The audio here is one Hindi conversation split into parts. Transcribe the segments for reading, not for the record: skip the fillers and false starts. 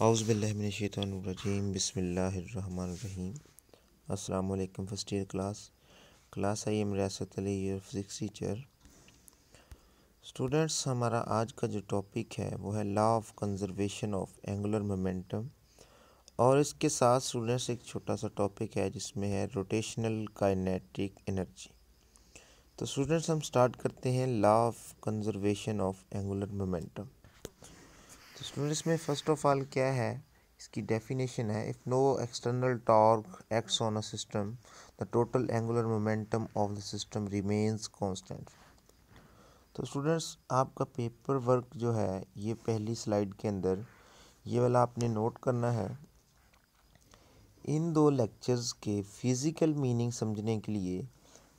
औज़ु बिल्लाहि मिनश्शैतानिर्रजीम बिस्मिल्लाहिर्रहमानिर्रहीम। अस्सलाम वालेकुम first year class I am Riyasat Ali your physics teacher. Students, हमारा आज का जो टॉपिक है वो है law of conservation of angular momentum, और इसके साथ स्टूडेंट्स एक छोटा सा टॉपिक है जिसमें है रोटेशनल काइनेटिक एनर्जी। तो स्टूडेंट्स, हम स्टार्ट करते हैं law of conservation of angular momentum. तो स्टूडेंट्स में फर्स्ट ऑफ ऑल क्या है, इसकी डेफिनेशन है, if no external torque acts on a system the total angular momentum of the system remains constant. तो स्टूडेंट्स, आपका पेपर वर्क जो है ये पहली स्लाइड के अंदर ये वाला आपने नोट करना है। इन दो लेक्चर्स के फिज़िकल मीनिंग समझने के लिए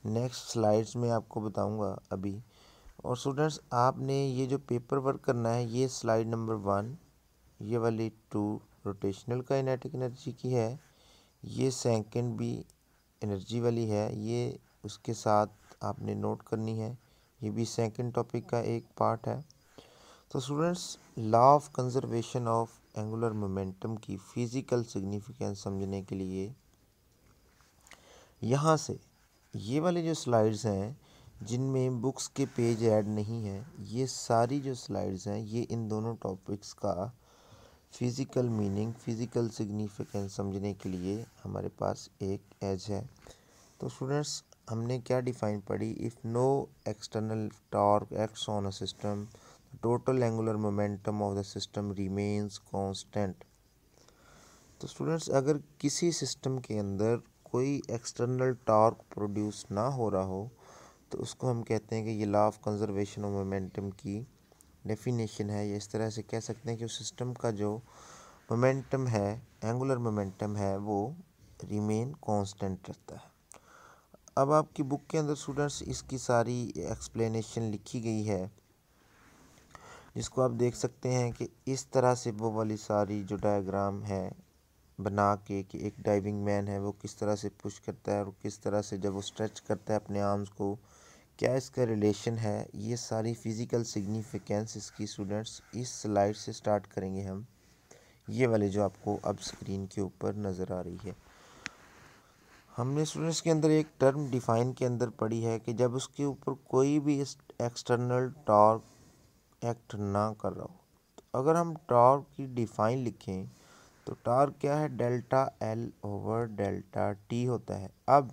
नेक्स्ट स्लाइड्स में आपको बताऊंगा अभी। और स्टूडेंट्स, आपने ये जो पेपर वर्क करना है ये स्लाइड नंबर 1, ये वाली 2 रोटेशनल काइनेटिक एनर्जी की है, ये सेकंड भी एनर्जी वाली है, ये उसके साथ आपने नोट करनी है, ये भी सेकंड टॉपिक का एक पार्ट है। तो students, law of conservation of angular momentum की फ़िज़िकल सिग्निफिकेंस समझने के लिए यहाँ से ये वाले जो स्लाइड्स हैं जिनमें बुक्स के पेज ऐड नहीं हैं, ये सारी जो स्लाइड्स हैं ये इन दोनों टॉपिक्स का फ़िज़िकल मीनिंग, फ़िज़िकल सिग्निफिकेंस समझने के लिए हमारे पास एक एज है। तो स्टूडेंट्स, हमने क्या डिफ़ाइन पढ़ी, if no external torque acts on a system total angular momentum of the system remains constant. तो स्टूडेंट्स, अगर किसी सिस्टम के अंदर कोई एक्सटर्नल टॉर्क प्रोड्यूस ना हो रहा हो तो उसको हम कहते हैं कि ये law of conservation of momentum की डेफिनेशन है। ये इस तरह से कह सकते हैं कि उस सिस्टम का जो मोमेंटम है, एंगुलर मोमेंटम है, वो रिमेन कांस्टेंट रहता है। अब आपकी बुक के अंदर स्टूडेंट्स इसकी सारी एक्सप्लेनेशन लिखी गई है, जिसको आप देख सकते हैं कि इस तरह से वो वाली सारी जो डायग्राम है बना के कि एक डाइविंग मैन है वो किस तरह से पुश करता है और किस तरह से जब वो स्ट्रेच करता है अपने आर्म्स को, क्या इसका रिलेशन है। ये सारी फ़िज़िकल सिग्निफिकेंस इसकी स्टूडेंट्स इस स्लाइड से स्टार्ट करेंगे हम, ये वाले जो आपको अब स्क्रीन के ऊपर नज़र आ रही है। हमने स्टूडेंट्स के अंदर एक टर्म डिफ़ाइन के अंदर पढ़ी है कि जब उसके ऊपर कोई भी एक्सटर्नल टॉर्क एक्ट ना कर रहा हो, तो अगर हम टॉर्क की डिफ़ाइन लिखें तो टॉर्क क्या है, delta L over delta T होता है। अब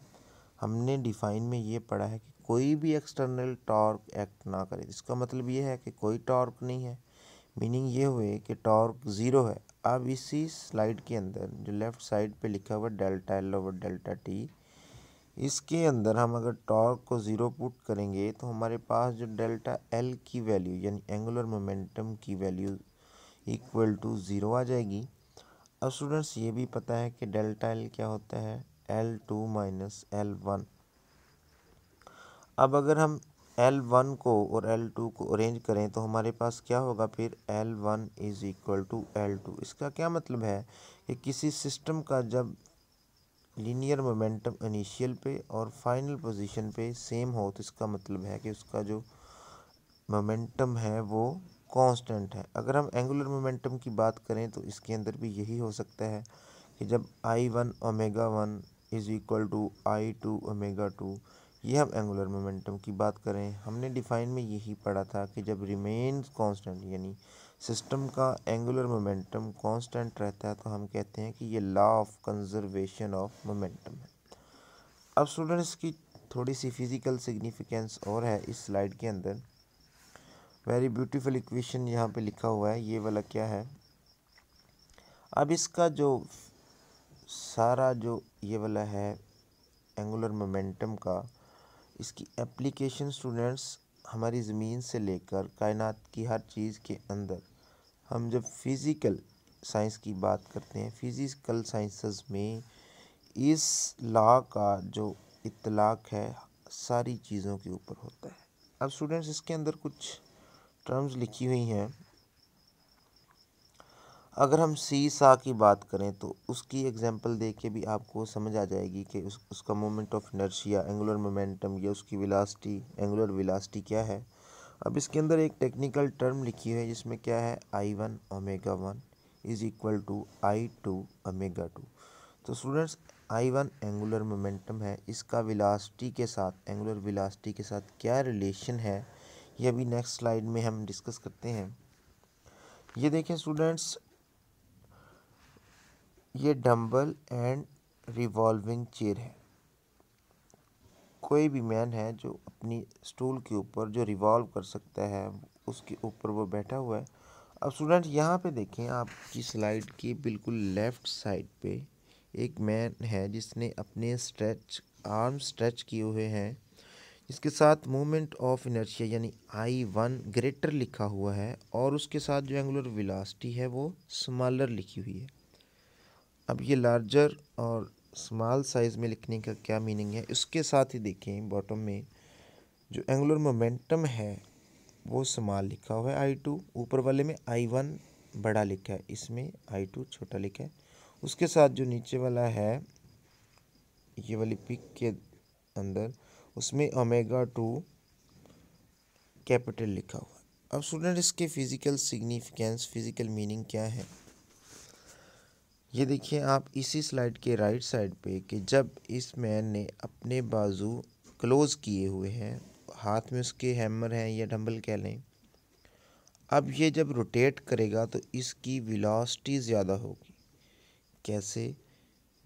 हमने डिफ़ाइन में ये पढ़ा है कि कोई भी एक्सटर्नल टॉर्क एक्ट ना करे, इसका मतलब ये है कि कोई टॉर्क नहीं है, मीनिंग ये हुए कि टॉर्क ज़ीरो है। अब इसी स्लाइड के अंदर जो लेफ़्ट साइड पे लिखा हुआ delta L over delta T, इसके अंदर हम अगर टॉर्क को ज़ीरो पुट करेंगे तो हमारे पास जो डेल्टा एल की वैल्यू यानी एंगुलर मोमेंटम की वैल्यू इक्वल टू ज़ीरो आ जाएगी। अब स्टूडेंट्स, ये भी पता है कि डेल्टा एल क्या होता है, L2 माइनस L1। अब अगर हम L1 को और L2 को अरेंज करें तो हमारे पास क्या होगा, फिर L1 is equal to L2। इसका क्या मतलब है कि किसी सिस्टम का जब लीनियर मोमेंटम इनिशियल पे और फाइनल पोजीशन पे सेम हो तो इसका मतलब है कि उसका जो मोमेंटम है वो कांस्टेंट है। अगर हम एंगुलर मोमेंटम की बात करें तो इसके अंदर भी यही हो सकता है कि जब I1 omega 1 is equal to I2 omega 2, ये हम एंगुलर मोमेंटम की बात करें। हमने डिफ़ाइन में यही पढ़ा था कि जब रिमेन्स कांस्टेंट यानी सिस्टम का एंगुलर मोमेंटम कांस्टेंट रहता है तो हम कहते हैं कि ये law of conservation of momentum है। अब स्टूडेंट्स की थोड़ी सी फिज़िकल सिग्निफिकेंस और है इस स्लाइड के अंदर। वेरी ब्यूटीफुल इक्वेशन यहाँ पे लिखा हुआ है, ये वाला क्या है। अब इसका जो सारा जो ये वाला है एंगुलर मोमेंटम का, इसकी एप्लीकेशन स्टूडेंट्स हमारी ज़मीन से लेकर कायनात की हर चीज़ के अंदर, हम जब फिज़िकल साइंस की बात करते हैं, फिज़िकल साइंसेस में इस लॉ का जो इतलाक़ है सारी चीज़ों के ऊपर होता है। अब स्टूडेंट्स, इसके अंदर कुछ टर्म्स लिखी हुई हैं। अगर हम सी सा की बात करें तो उसकी एग्जांपल देख के भी आपको समझ आ जाएगी कि उसका moment of inertia, angular momentum या उसकी वेलोसिटी, एंगुलर वेलोसिटी क्या है। अब इसके अंदर एक टेक्निकल टर्म लिखी है जिसमें क्या है, I1 omega 1, is equal to I2 omega 2। तो स्टूडेंट्स I1 एंगुलर मोमेंटम है, इसका वेलोसिटी के साथ, एंगुलर वेलोसिटी के साथ क्या रिलेशन है ये अभी नेक्स्ट स्लाइड में हम डिस्कस करते हैं। ये देखें स्टूडेंट्स, ये डंबल एंड रिवॉल्विंग चेयर है। कोई भी मैन है जो अपनी स्टूल के ऊपर जो रिवॉल्व कर सकता है, उसके ऊपर वो बैठा हुआ है। अब स्टूडेंट यहाँ पे देखें, आपकी स्लाइड की बिल्कुल लेफ़्ट साइड पे एक मैन है जिसने अपने आर्म स्ट्रेच किए हुए हैं, इसके साथ मोमेंट ऑफ इनर्शिया यानी I1 ग्रेटर लिखा हुआ है और उसके साथ जो एंगुलर वेलोसिटी है वो स्मॉलर लिखी हुई है। अब ये लार्जर और स्मॉल साइज़ में लिखने का क्या मीनिंग है, इसके साथ ही देखें बॉटम में जो एंगुलर मोमेंटम है वो स्मॉल लिखा हुआ है I2, ऊपर वाले में I1 बड़ा लिखा है, इसमें I2 छोटा लिखा है। उसके साथ जो नीचे वाला है ये वाली पिक के अंदर, उसमें ओमेगा 2 कैपिटल लिखा हुआ है। अब स्टूडेंट इसके फिज़िकल सिग्निफिकेंस, फिज़िकल मीनिंग क्या है ये देखिए आप इसी स्लाइड के राइट साइड पे कि जब इस मैन ने अपने बाजू क्लोज किए हुए हैं, हाथ में उसके हैमर हैं या डंबल कह लें, अब ये जब रोटेट करेगा तो इसकी वेलोसिटी ज़्यादा होगी। कैसे?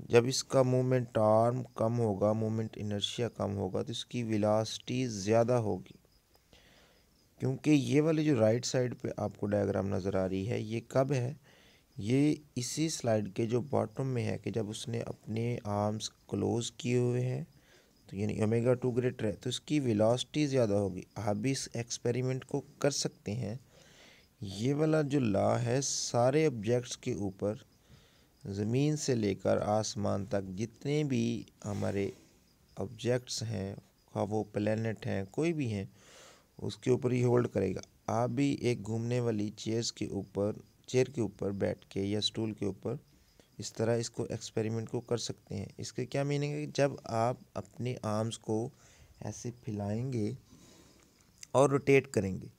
जब इसका मूवमेंट आर्म कम होगा, मूवमेंट इनर्शिया कम होगा तो इसकी वेलोसिटी ज़्यादा होगी। क्योंकि ये वाली जो राइट साइड पे आपको डायग्राम नज़र आ रही है ये कब है, ये इसी स्लाइड के जो बॉटम में है कि जब उसने अपने आर्म्स क्लोज किए हुए हैं तो यानी ओमेगा 2 ग्रेटर है तो इसकी वेलोसिटी ज़्यादा होगी। आप भी इस एक्सपेरिमेंट को कर सकते हैं। ये वाला जो लॉ है सारे ऑब्जेक्ट्स के ऊपर, ज़मीन से लेकर आसमान तक जितने भी हमारे ऑब्जेक्ट्स हैं, खा वो प्लेनेट हैं कोई भी हैं, उसके ऊपर ही होल्ड करेगा। आप भी एक घूमने वाली चेयर के ऊपर बैठ के या स्टूल के ऊपर इस तरह इसको एक्सपेरिमेंट को कर सकते हैं। इसके क्या मीनिंग है कि जब आप अपने आर्म्स को ऐसे फैलाएंगे और रोटेट करेंगे,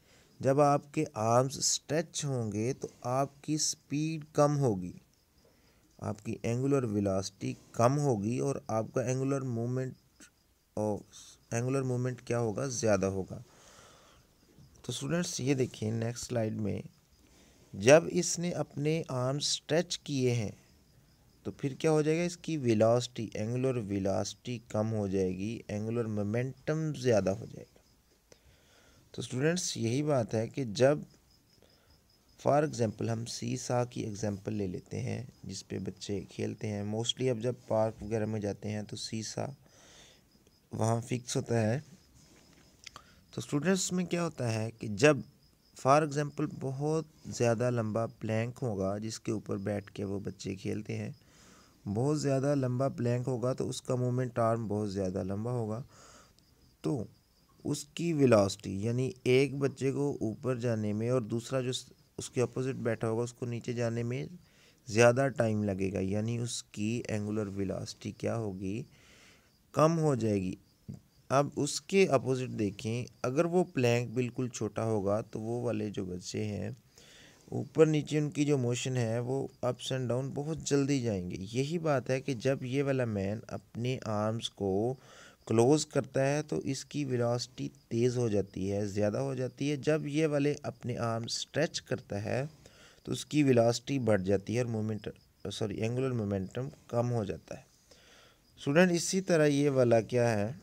जब आपके आर्म्स स्ट्रेच होंगे तो आपकी स्पीड कम होगी, आपकी एंगुलर वेलोसिटी कम होगी और आपका एंगुलर मूवमेंट क्या होगा, ज़्यादा होगा। तो स्टूडेंट्स ये देखिए नेक्स्ट स्लाइड में, जब इसने अपने आर्म्स स्ट्रेच किए हैं तो फिर क्या हो जाएगा, इसकी वेलोसिटी, एंगुलर वेलोसिटी कम हो जाएगी, एंगुलर मोमेंटम ज़्यादा हो जाएगा। तो स्टूडेंट्स यही बात है कि जब फॉर एग्ज़ाम्पल हम सीसा की एग्ज़ाम्पल ले लेते हैं जिस पे बच्चे खेलते हैं, मोस्टली अब जब पार्क वगैरह में जाते हैं तो सीसा वहाँ फिक्स होता है। तो स्टूडेंट्स में क्या होता है कि जब फॉर एग्ज़ाम्पल बहुत ज़्यादा लंबा प्लैंक होगा जिसके ऊपर बैठ के वो बच्चे खेलते हैं, बहुत ज़्यादा लंबा प्लैंक होगा तो उसका मोमेंट आर्म बहुत ज़्यादा लंबा होगा, तो उसकी वेलोसिटी यानी एक बच्चे को ऊपर जाने में और दूसरा जो उसके अपोजिट बैठा होगा उसको नीचे जाने में ज़्यादा टाइम लगेगा, यानी उसकी एंगुलर वेलोसिटी क्या होगी, कम हो जाएगी। अब उसके अपोजिट देखें, अगर वो प्लैंक बिल्कुल छोटा होगा तो वो वाले जो बच्चे हैं ऊपर नीचे उनकी जो मोशन है वो अप्स एंड डाउन बहुत जल्दी जाएंगे। यही बात है कि जब ये वाला मैन अपने आर्म्स को क्लोज करता है तो इसकी वेलोसिटी तेज़ हो जाती है, ज़्यादा हो जाती है। जब ये वाले अपने आर्म्स स्ट्रेच करता है तो उसकी वेलोसिटी बढ़ जाती है और एंगुलर मोमेंटम कम हो जाता है। स्टूडेंट इसी तरह ये वाला क्या है,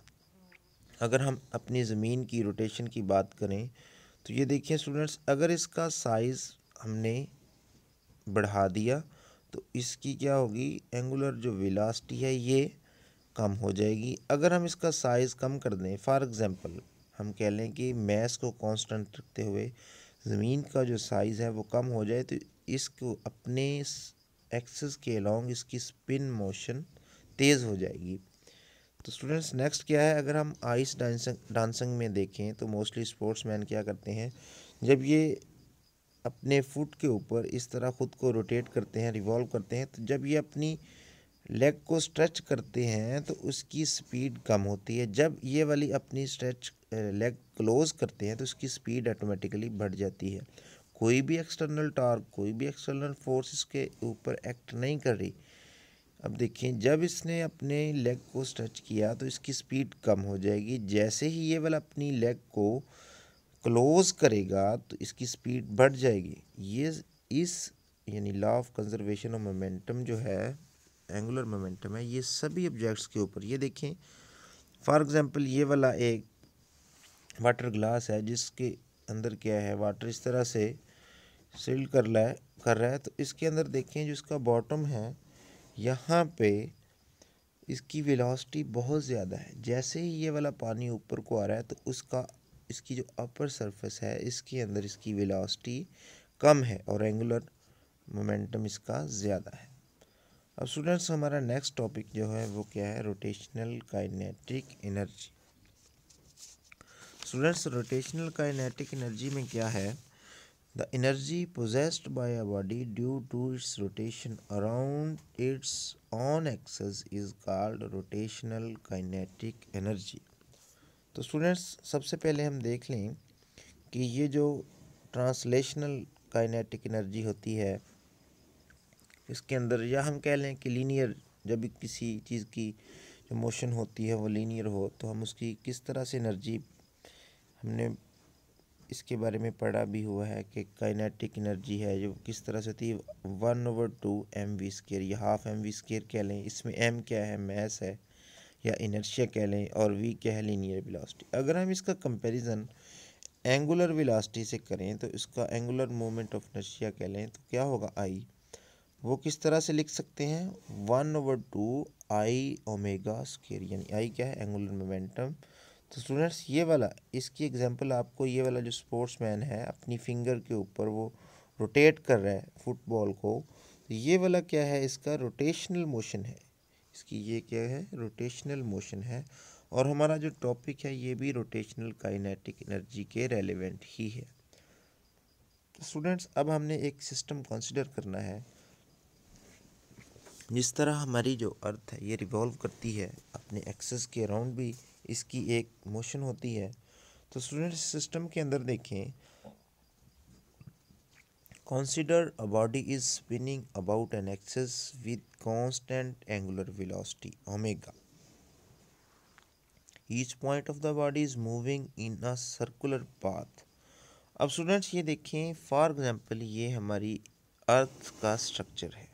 अगर हम अपनी ज़मीन की रोटेशन की बात करें तो ये देखिए स्टूडेंट्स, अगर इसका साइज़ हमने बढ़ा दिया तो इसकी क्या होगी, एंगुलर जो वेलोसिटी है ये कम हो जाएगी। अगर हम इसका साइज़ कम कर दें, फॉर एग्ज़ाम्पल हम कह लें कि मैस को कांस्टेंट रखते हुए ज़मीन का जो साइज़ है वो कम हो जाए तो इसको अपने एक्सिस के अलोंग इसकी स्पिन मोशन तेज़ हो जाएगी। तो स्टूडेंट्स नेक्स्ट क्या है, अगर हम आइस डांसिंग में देखें तो मोस्टली स्पोर्ट्समैन क्या करते हैं, जब ये अपने फुट के ऊपर इस तरह ख़ुद को रोटेट करते हैं, रिवॉल्व करते हैं, तो जब ये अपनी लेग को स्ट्रेच करते हैं तो उसकी स्पीड कम होती है। जब ये वाली अपनी लेग क्लोज करते हैं तो उसकी स्पीड ऑटोमेटिकली बढ़ जाती है। कोई भी एक्सटर्नल टार्क, कोई भी एक्सटर्नल फोर्स इसके ऊपर एक्ट नहीं कर रही। अब देखिए, जब इसने अपने लेग को स्ट्रेच किया तो इसकी स्पीड कम हो जाएगी। जैसे ही ये वाला अपनी लेग को क्लोज करेगा तो इसकी स्पीड बढ़ जाएगी। ये इस यानी law of conservation of momentum जो है, एंगुलर मोमेंटम है, ये सभी ऑब्जेक्ट्स के ऊपर। ये देखें, फॉर एग्जांपल ये वाला एक वाटर ग्लास है जिसके अंदर क्या है, वाटर इस तरह से सिल्ड कर रहा है। तो इसके अंदर देखें, जो इसका बॉटम है, यहाँ पे इसकी वेलोसिटी बहुत ज़्यादा है। जैसे ही ये वाला पानी ऊपर को आ रहा है तो इसकी जो अपर सरफेस है, इसके अंदर इसकी वेलोसिटी कम है और एंगुलर मोमेंटम इसका ज़्यादा है। अब स्टूडेंट्स, हमारा नेक्स्ट टॉपिक जो है वो क्या है, rotational kinetic energy. Students, rotational kinetic energy में क्या है, the energy possessed by a body due to its rotation around its own axis is called rotational kinetic energy। तो स्टूडेंट्स, सबसे पहले हम देख लें कि ये जो ट्रांसलेशनल काइनेटिक एनर्जी होती है, इसके अंदर, या हम कह लें कि लीनियर, जब भी किसी चीज़ की जो मोशन होती है वो लीनियर हो तो हम उसकी किस तरह से एनर्जी, हमने इसके बारे में पढ़ा भी हुआ है कि काइनेटिक एनर्जी है जो किस तरह से होती है, 1/2 mv², या हाफ mv² कह लें। इसमें m क्या है, मैस है या इनर्शिया कह लें, और v क्या है, लीनियर वेलोसिटी। अगर हम इसका कंपैरिजन एंगुलर वेलोसिटी से करें तो इसका एंगुलर मोमेंट ऑफ इनर्शिया कह लें तो क्या होगा, i। वो किस तरह से लिख सकते हैं, 1/2 I⍵², यानी i क्या है, एंगुलर मोमेंटम। तो स्टूडेंट्स, ये वाला, इसकी एग्जांपल आपको, ये वाला जो स्पोर्ट्समैन है अपनी फिंगर के ऊपर वो रोटेट कर रहा है फुटबॉल को, तो ये वाला क्या है, इसका रोटेशनल मोशन है। इसकी ये क्या है, रोटेशनल मोशन है। और हमारा जो टॉपिक है ये भी रोटेशनल काइनेटिक एनर्जी के रेलेवेंट ही है। तो स्टूडेंट्स, अब हमने एक सिस्टम कंसिडर करना है। जिस तरह हमारी जो अर्थ है ये रिवॉल्व करती है अपने एक्सिस के अराउंड, भी इसकी एक मोशन होती है। तो स्टूडेंट्स, सिस्टम के अंदर देखें, consider a body is spinning about an axis with constant angular velocity omega. Each point of the body is moving in a circular path. अब स्टूडेंट्स, ये देखें, फॉर एग्जांपल ये हमारी अर्थ का स्ट्रक्चर है।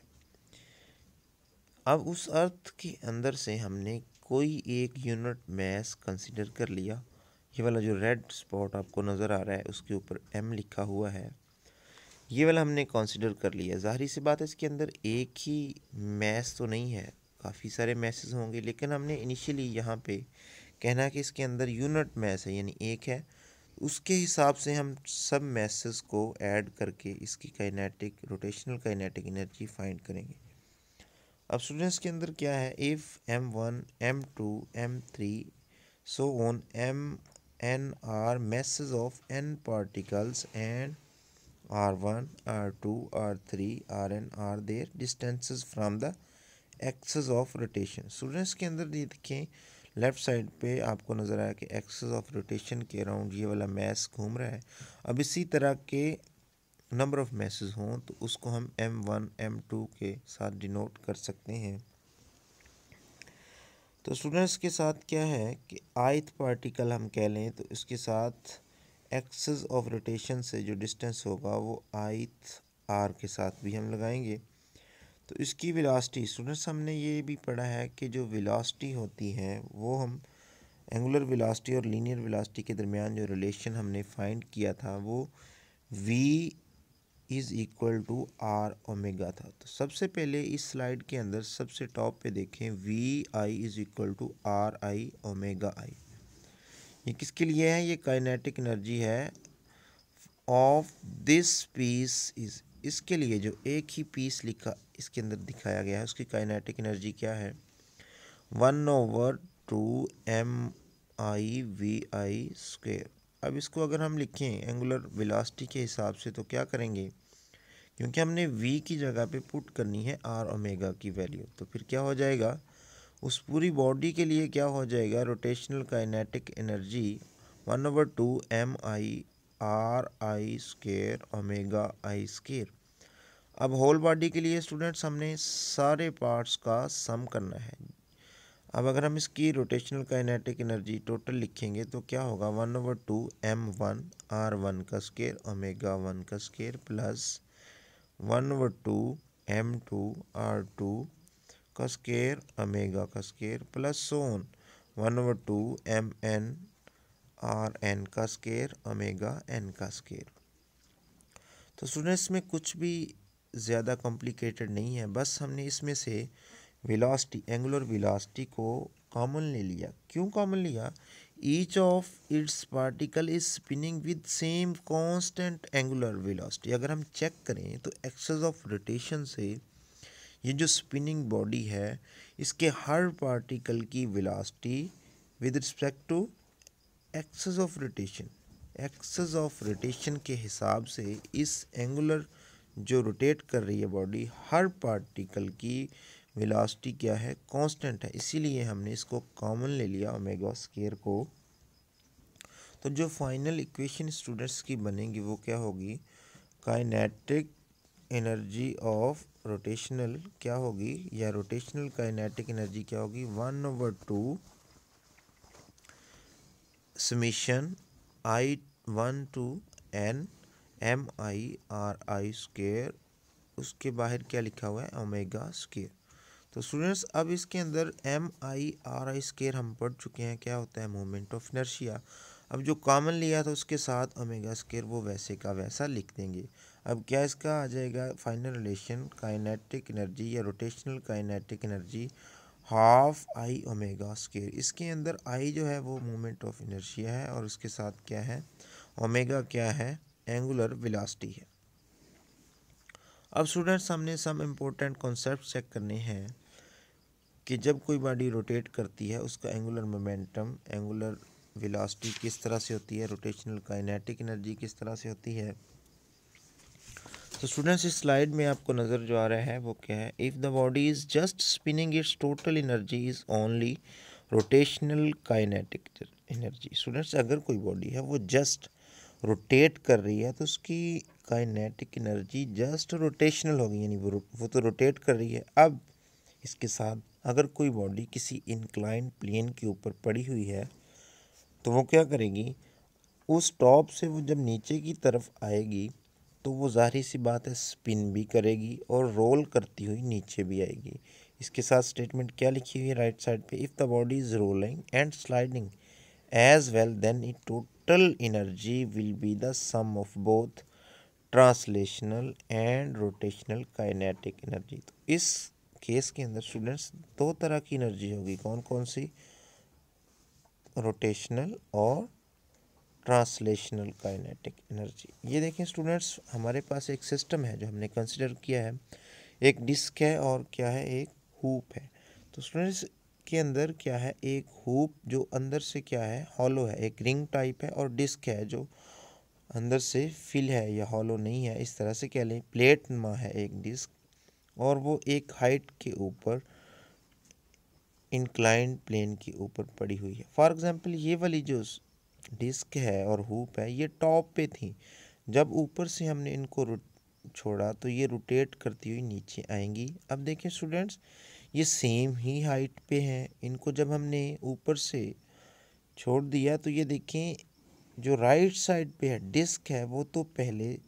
अब उस अर्थ के अंदर से हमने कोई एक यूनिट मैस कंसीडर कर लिया। ये वाला जो रेड स्पॉट आपको नज़र आ रहा है उसके ऊपर m लिखा हुआ है, ये वाला हमने कंसीडर कर लिया। ज़ाहिर सी बात है, इसके अंदर एक ही मैस तो नहीं है, काफ़ी सारे मैसेस होंगे, लेकिन हमने इनिशियली यहाँ पे कहना है कि इसके अंदर यूनिट मैस है, यानी एक है। उसके हिसाब से हम सब मैसेस को ऐड करके इसकी kinetic, rotational kinetic energy find करेंगे। अब स्टूडेंट्स, के अंदर क्या है, if m1 m2 m3 so on mn are masses of n particles and r1 r2 r3 rn are their distances from the axis of rotation। Students, के अंदर ये देखें, लेफ़्ट साइड पे आपको नज़र आया कि एक्सिस ऑफ रोटेशन के अराउंड ये वाला मैस घूम रहा है। अब इसी तरह के नंबर ऑफ़ मैसेज हों तो उसको हम m1 m2 के साथ डिनोट कर सकते हैं। तो स्टूडेंट्स, के साथ क्या है कि ith पार्टिकल हम कह लें तो इसके साथ एक्सिस ऑफ रोटेशन से जो डिस्टेंस होगा वो ith r के साथ भी हम लगाएंगे। तो इसकी वेलोसिटी, स्टूडेंट्स, हमने ये भी पढ़ा है कि जो वेलोसिटी होती है वो हम एंगुलर वेलोसिटी और लीनियर वेलोसिटी के दरमियान जो रिलेशन हमने फाइंड किया था वो v is equal to r omega था। तो सबसे पहले इस स्लाइड के अंदर सबसे टॉप पे देखें, v i is equal to r i omega i. ये किसके लिए है, ये काइनेटिक एनर्जी है ऑफ दिस पीस इज़, इसके लिए जो एक ही पीस लिखा इसके अंदर दिखाया गया है उसकी काइनेटिक एनर्जी क्या है, 1/2 mi/vi²। अब इसको अगर हम लिखें एंगुलर वेलोसिटी के हिसाब से तो क्या करेंगे, क्योंकि हमने v की जगह पे पुट करनी है r ओमेगा की वैल्यू, तो फिर क्या हो जाएगा, उस पूरी बॉडी के लिए क्या हो जाएगा, rotational kinetic energy 1/2 mi RI² omega I²। अब होल बॉडी के लिए स्टूडेंट्स हमने सारे पार्ट्स का सम करना है। अब अगर हम इसकी रोटेशनल काइनेटिक एनर्जी टोटल लिखेंगे तो क्या होगा, 1/2 m1 r1 का स्क्वायर ओमेगा 1 का स्क्वायर प्लस 1/2 m2 r2 का स्क्वायर ओमेगा का square plus so on 1/2 mn rn का स्क्वायर ओमेगा n का स्क्वायर। तो स्टूडेंट्स में कुछ भी ज़्यादा कॉम्प्लिकेटेड नहीं है, बस हमने इसमें से वेलोसिटी, एंगुलर वेलोसिटी को कॉमन ले लिया। क्यों कॉमन लिया? Each of its particle is spinning with same constant angular velocity. अगर हम चेक करें तो एक्सेस ऑफ रोटेशन से ये जो स्पिनिंग बॉडी है, इसके हर पार्टिकल की velocity with respect to axis of rotation के हिसाब से इस एंगुलर जो रोटेट कर रही है बॉडी, हर पार्टिकल की वेलोसिटी क्या है, कांस्टेंट है। इसीलिए हमने इसको कॉमन ले लिया ओमेगा स्क्वायर को। तो जो फाइनल इक्वेशन स्टूडेंट्स की बनेगी वो क्या होगी, काइनेटिक एनर्जी ऑफ रोटेशनल क्या होगी, या रोटेशनल काइनेटिक एनर्जी क्या होगी, 1/2 summation I1 to n MI/RI²। उसके बाहर क्या लिखा हुआ है, ओमेगा स्क्वायर। तो स्टूडेंट्स अब इसके अंदर MI/RI² हम पढ़ चुके हैं, क्या होता है, मोमेंट ऑफ इनर्शिया। अब जो कॉमन लिया था उसके साथ ओमेगा स्क्वायर वो वैसे का वैसा लिख देंगे। अब क्या इसका आ जाएगा फाइनल रिलेशन, काइनेटिक एनर्जी या rotational kinetic energy half I omega square. इसके अंदर I जो है वो मोमेंट ऑफ इनर्शिया है और उसके साथ क्या है, ओमेगा क्या है, एंगुलर वेलोसिटी है। अब स्टूडेंट्स हमने सम इम्पोर्टेंट कॉन्सेप्ट चेक करने हैं कि जब कोई बॉडी रोटेट करती है उसका एंगुलर मोमेंटम, एंगुलर वेलोसिटी किस तरह से होती है, रोटेशनल काइनेटिक एनर्जी किस तरह से होती है। तो स्टूडेंट्स इस स्लाइड में आपको नज़र जो आ रहा है वो क्या है, if the body is just spinning it's total energy is only rotational kinetic energy. Students अगर कोई बॉडी है वो जस्ट रोटेट कर रही है तो उसकी काइनेटिक एनर्जी जस्ट रोटेशनल होगी, यानी वो तो रोटेट कर रही है। अब इसके साथ अगर कोई बॉडी किसी इंक्लाइंड प्लेन के ऊपर पड़ी हुई है तो वो क्या करेगी, उस टॉप से वो जब नीचे की तरफ आएगी तो वो ज़ाहिर सी बात है स्पिन भी करेगी और रोल करती हुई नीचे भी आएगी। इसके साथ स्टेटमेंट क्या लिखी हुई है राइट साइड पे, if the body is rolling and sliding as well then it total energy will be the sum of both translational and rotational kinetic energy. तो इस केस के अंदर स्टूडेंट्स दो तरह की एनर्जी होगी, कौन कौन सी, रोटेशनल और ट्रांसलेशनल काइनेटिक एनर्जी। ये देखें स्टूडेंट्स, हमारे पास एक सिस्टम है जो हमने कंसिडर किया है, एक डिस्क है और क्या है, एक हूप है। तो स्टूडेंट्स के अंदर क्या है, एक हूप जो अंदर से क्या है, हॉलो है, एक रिंग टाइप है, और डिस्क है जो अंदर से फिल है या हॉलो नहीं है, इस तरह से कह लें, प्लेट नुमा है एक डिस्क, और वो एक हाइट के ऊपर इंक्लाइंड प्लेन के ऊपर पड़ी हुई है। फॉर एग्जांपल ये वाली जो डिस्क है और हूप है ये टॉप पे थी, जब ऊपर से हमने इनको छोड़ा तो ये रोटेट करती हुई नीचे आएंगी। अब देखें स्टूडेंट्स, ये सेम ही हाइट पे हैं, इनको जब हमने ऊपर से छोड़ दिया तो ये देखें जो राइट साइड पे है डिस्क है वो तो पहले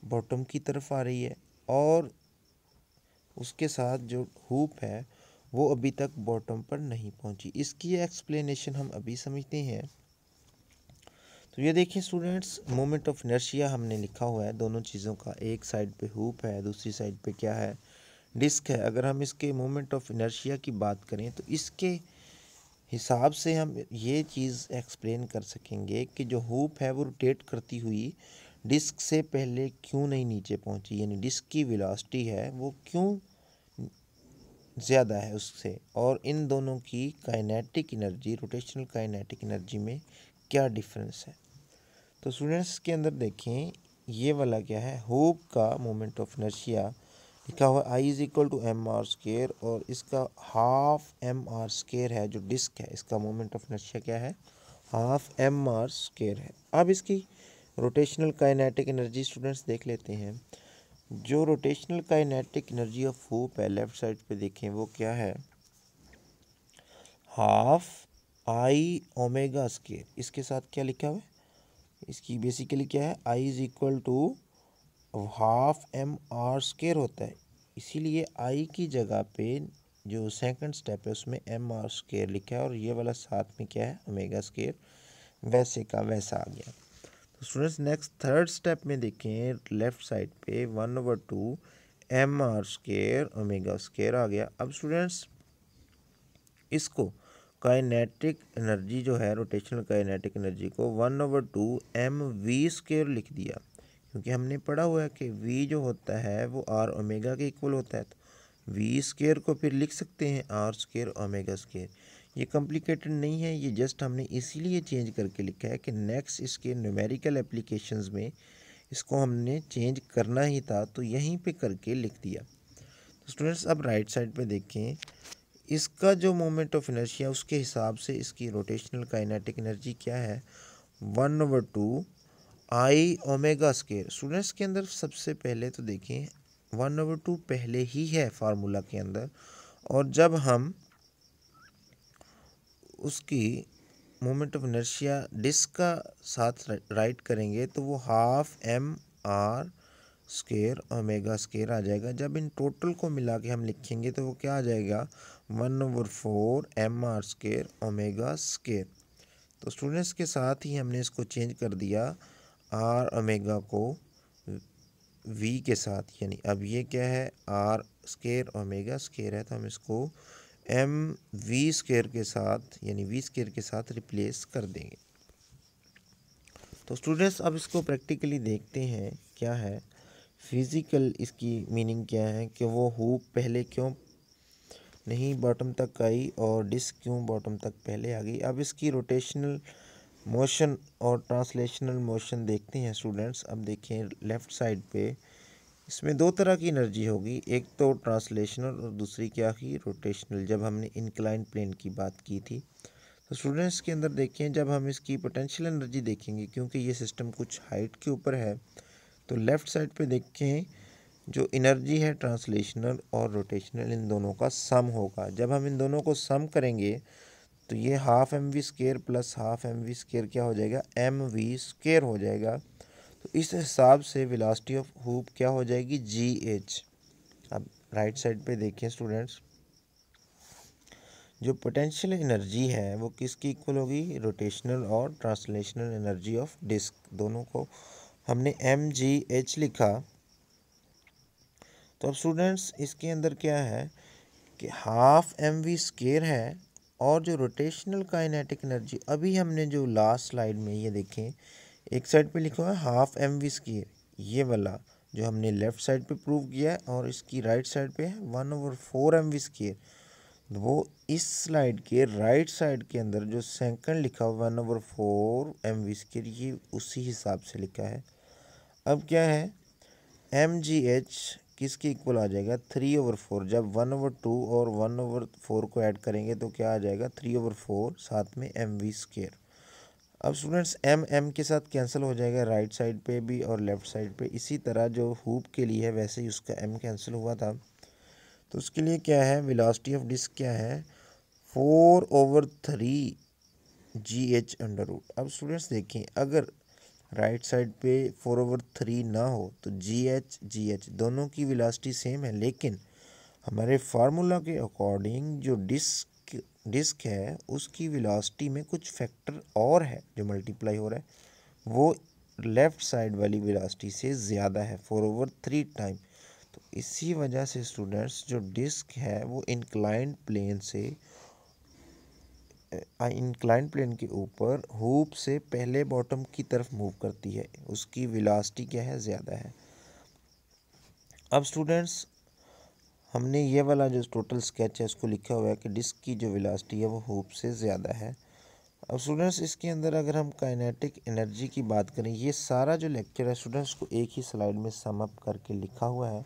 बॉटम की तरफ आ रही है, और उसके साथ जो हूप है वो अभी तक बॉटम पर नहीं पहुंची। इसकी एक्सप्लेनेशन हम अभी समझते हैं। तो ये देखिए स्टूडेंट्स, मोमेंट ऑफ इनर्शिया हमने लिखा हुआ है दोनों चीज़ों का, एक साइड पे हूप है, दूसरी साइड पे क्या है, डिस्क है। अगर हम इसके मोमेंट ऑफ इनर्शिया की बात करें तो इसके हिसाब से हम ये चीज़ एक्सप्लेन कर सकेंगे कि जो हूप है वो रोटेट करती हुई डिस्क से पहले क्यों नहीं नीचे पहुंची, यानी डिस्क की वेलोसिटी है वो क्यों ज़्यादा है उससे, और इन दोनों की kinetic energy, rotational kinetic energy में क्या डिफरेंस है। तो स्टूडेंट्स के अंदर देखें ये वाला क्या है, हूप का मोमेंट ऑफ इनर्शिया लिखा हुआ I is equal to mr², और इसका हाफ mr² है। जो डिस्क है इसका मोमेंट ऑफ इनर्शिया क्या है, हाफ mr² है। अब इसकी रोटेशनल काइनेटिक एनर्जी स्टूडेंट्स देख लेते हैं। जो rotational kinetic energy of hoop है लेफ्ट साइड पे देखें वो क्या है, हाफ आई ओमेगा स्केयर। इसके साथ क्या लिखा हुआ है, इसकी बेसिकली क्या है, I is equal to half M are square होता है, इसीलिए आई की जगह पे जो सेकंड स्टेप है उसमें एम आर स्केयर लिखा है और ये वाला साथ में क्या है, ओमेगा स्केयर, वैसे का वैसा आ गया। तो स्टूडेंट्स नेक्स्ट थर्ड स्टेप में देखें लेफ्ट साइड पे 1/2 M are square omega square आ गया। अब स्टूडेंट्स इसको काइनेटिक एनर्जी जो है, रोटेशनल काइनेटिक एनर्जी को 1/2 एम वी स्केयर लिख दिया, क्योंकि हमने पढ़ा हुआ है कि वी जो होता है वो आर ओमेगा के इक्वल होता है। तो वी स्केयर को फिर लिख सकते हैं आर स्केयर ओमेगा स्केयर। ये कॉम्प्लिकेटेड नहीं है, ये जस्ट हमने इसीलिए चेंज करके लिखा है कि नेक्स्ट इसके न्यूमेरिकल एप्लीकेशंस में इसको हमने चेंज करना ही था, तो यहीं पे करके लिख दिया। तो स्टूडेंट्स अब राइट साइड पे देखें, इसका जो मोमेंट ऑफ इनर्शिया उसके हिसाब से इसकी रोटेशनल काइनेटिक एनर्जी क्या है, 1/2 आई ओमेगा स्केयर। स्टूडेंट्स के अंदर सबसे पहले तो देखें 1/2 पहले ही है फार्मूला के अंदर, और जब हम उसकी मोमेंट ऑफ इनर्शिया डिस्क का साथ राइट करेंगे तो वो half M are square omega square आ जाएगा। जब इन टोटल को मिला के हम लिखेंगे तो वो क्या आ जाएगा, 1/4 m are square omega square. तो स्टूडेंट्स के साथ ही हमने इसको चेंज कर दिया आर ओमेगा को वी के साथ, यानी अब ये क्या है, आर स्केयर ओमेगा स्केयर है, तो हम इसको एम वी स्केयर के साथ यानी वी स्केयर के साथ रिप्लेस कर देंगे। तो स्टूडेंट्स अब इसको प्रैक्टिकली देखते हैं क्या है फिज़िकल, इसकी मीनिंग क्या है कि वो हुप पहले क्यों नहीं बॉटम तक आई और डिस्क क्यों बॉटम तक पहले आ गई। अब इसकी रोटेशनल मोशन और ट्रांसलेशनल मोशन देखते हैं स्टूडेंट्स। अब देखें लेफ़्ट साइड पे इसमें दो तरह की एनर्जी होगी, एक तो ट्रांसलेशनल और दूसरी क्या की, रोटेशनल, जब हमने इंक्लाइन प्लेन की बात की थी। तो स्टूडेंट्स के अंदर देखें जब हम इसकी पोटेंशियल एनर्जी देखेंगे, क्योंकि ये सिस्टम कुछ हाइट के ऊपर है, तो लेफ़्ट साइड पे देखें जो एनर्जी है ट्रांसलेशनल और रोटेशनल इन दोनों का सम होगा। जब हम इन दोनों को सम करेंगे तो ये half m v square plus half m v square क्या हो जाएगा, एम वी स्केयर हो जाएगा। तो इस हिसाब से वेलोसिटी ऑफ हुप क्या हो जाएगी, जी एच। अब राइट साइड पे देखिए स्टूडेंट्स, जो पोटेंशियल एनर्जी है वो किसकी इक्वल होगी, रोटेशनल और ट्रांसलेशनल एनर्जी ऑफ डिस्क, दोनों को हमने एम जी एच लिखा। तो अब स्टूडेंट्स इसके अंदर क्या है कि हाफ एम वी स्केयर है, और जो रोटेशनल काइनेटिक एनर्जी अभी हमने जो लास्ट स्लाइड में ये देखें एक साइड पे लिखा हुआ है हाफ एम वी स्केयर, ये वाला जो हमने लेफ़्ट साइड पे प्रूव किया है, और इसकी राइट साइड पे है 1/4 एम वी स्केयर। वो इस स्लाइड के राइट साइड के अंदर जो सेकंड लिखा हुआ 1/4 एम वी स्केयर, ये उसी हिसाब से लिखा है। अब क्या है, एम जी एच किसके इक्वल आ जाएगा, 3/4। जब 1/2 और 1/4 को ऐड करेंगे तो क्या आ जाएगा, 3/4 साथ में एम वी स्केयर। अब स्टूडेंट्स एम एम के साथ कैंसिल हो जाएगा राइट साइड पे भी और लेफ़्ट साइड पे, इसी तरह जो हुप के लिए है वैसे ही उसका एम कैंसिल हुआ था। तो उसके लिए क्या है, वेलोसिटी ऑफ डिस्क क्या है, 4/3 जी एच अंडर रूट। अब स्टूडेंट्स देखें अगर राइट साइड पे 4/3 ना हो तो जी एच दोनों की वेलोसिटी सेम है, लेकिन हमारे फार्मूला के अकॉर्डिंग जो डिस्क है उसकी वेलोसिटी में कुछ फैक्टर और है जो मल्टीप्लाई हो रहा है, वो लेफ़्ट साइड वाली वेलोसिटी से ज़्यादा है 4/3 टाइम। तो इसी वजह से स्टूडेंट्स जो डिस्क है वो इंक्लाइंड प्लेन के ऊपर हुप से पहले बॉटम की तरफ मूव करती है, उसकी वेलोसिटी क्या है, ज़्यादा है। अब स्टूडेंट्स हमने ये वाला जो टोटल स्केच है उसको लिखा हुआ है कि डिस्क की जो वेलोसिटी है वो हुप से ज़्यादा है। अब स्टूडेंट्स इसके अंदर अगर हम काइनेटिक एनर्जी की बात करें, ये सारा जो लेक्चर है स्टूडेंट्स को एक ही स्लाइड में सम अप करके लिखा हुआ है।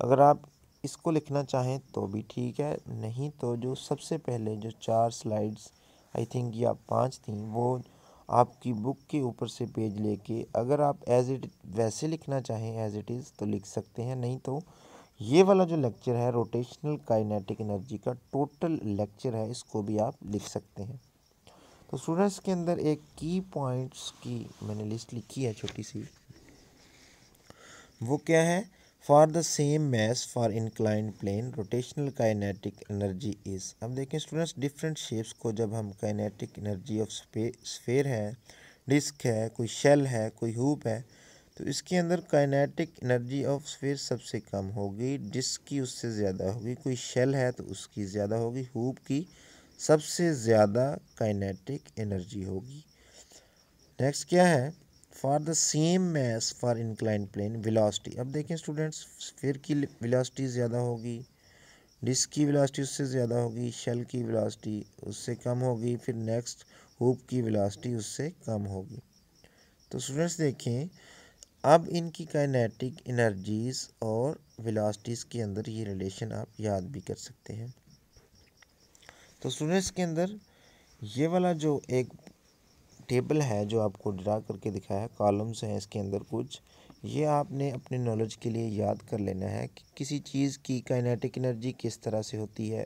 अगर आप इसको लिखना चाहें तो भी ठीक है, नहीं तो जो सबसे पहले जो 4 स्लाइड्स आई थिंक या 5 थी वो आपकी बुक के ऊपर से पेज लेके अगर आप एज इट वैसे लिखना चाहें एज इट इज़ तो लिख सकते हैं, नहीं तो ये वाला जो लेक्चर है रोटेशनल काइनेटिक एनर्जी का टोटल लेक्चर है, इसको भी आप लिख सकते हैं। तो स्टूडेंट्स के अंदर एक की पॉइंट्स की मैंने लिस्ट लिखी है छोटी सी, वो क्या है? For the same mass for inclined plane rotational kinetic energy is. अब देखें स्टूडेंट्स, डिफरेंट शेप्स को जब हम काइनेटिक एनर्जी ऑफ स्फेयर है, डिस्क है, कोई शेल है, कोई हूप है, तो इसके अंदर काइनेटिक एनर्जी ऑफ स्फेयर सबसे कम होगी, डिस्क की उससे ज़्यादा होगी, कोई शेल है तो उसकी ज़्यादा होगी, हूप की सबसे ज़्यादा काइनेटिक एनर्जी होगी। नेक्स्ट क्या है? For the same mass for inclined plane velocity. अब देखें स्टूडेंट्स, स्फीयर की वेलोसिटी ज़्यादा होगी, डिस्क की वेलोसिटी उससे ज़्यादा होगी, शेल की वेलोसिटी उससे कम होगी, फिर नेक्स्ट हूप की वेलोसिटी उससे कम होगी। तो स्टूडेंट्स देखें, अब इनकी काइनेटिक एनर्जीज और वेलोसिटीज़ के अंदर ये रिलेशन आप याद भी कर सकते हैं। तो स्टूडेंट्स के अंदर ये वाला जो एक टेबल है जो आपको ड्रा करके दिखाया है, कॉलम्स हैं इसके अंदर कुछ, ये आपने अपने नॉलेज के लिए याद कर लेना है कि किसी चीज़ की काइनेटिक एनर्जी किस तरह से होती है,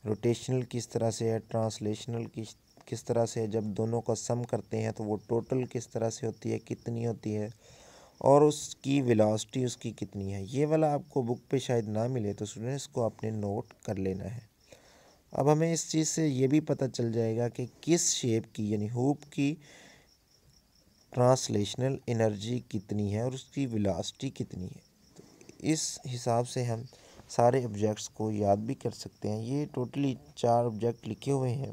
रोटेशनल किस तरह से है, ट्रांसलेशनल किस तरह से है, जब दोनों का सम करते हैं तो वो टोटल किस तरह से होती है, कितनी होती है, और उसकी वेलोसिटी उसकी कितनी है। ये वाला आपको बुक पे शायद ना मिले तो स्टूडेंट्स को आपने नोट कर लेना है। अब हमें इस चीज़ से ये भी पता चल जाएगा कि किस शेप की यानी हूप की ट्रांसलेशनल एनर्जी कितनी है और उसकी वेलोसिटी कितनी है। तो इस हिसाब से हम सारे ऑब्जेक्ट्स को याद भी कर सकते हैं। ये टोटली 4 ऑब्जेक्ट लिखे हुए हैं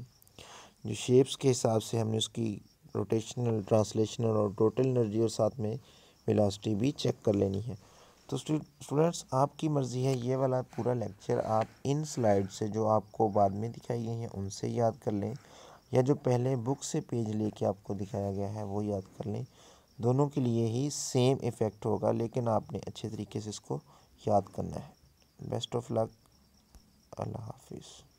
जो शेप्स के हिसाब से हमने उसकी रोटेशनल, ट्रांसलेशनल और टोटल एनर्जी और साथ में वेलोसिटी भी चेक कर लेनी है। तो स्टूडेंट्स आपकी मर्ज़ी है, ये वाला पूरा लेक्चर आप इन स्लाइड से जो आपको बाद में दिखाई गई हैं उनसे याद कर लें, या जो पहले बुक से पेज लेके आपको दिखाया गया है वो याद कर लें। दोनों के लिए ही सेम इफ़ेक्ट होगा, लेकिन आपने अच्छे तरीके से इसको याद करना है। Best of luck. अल्लाह हाफिज़।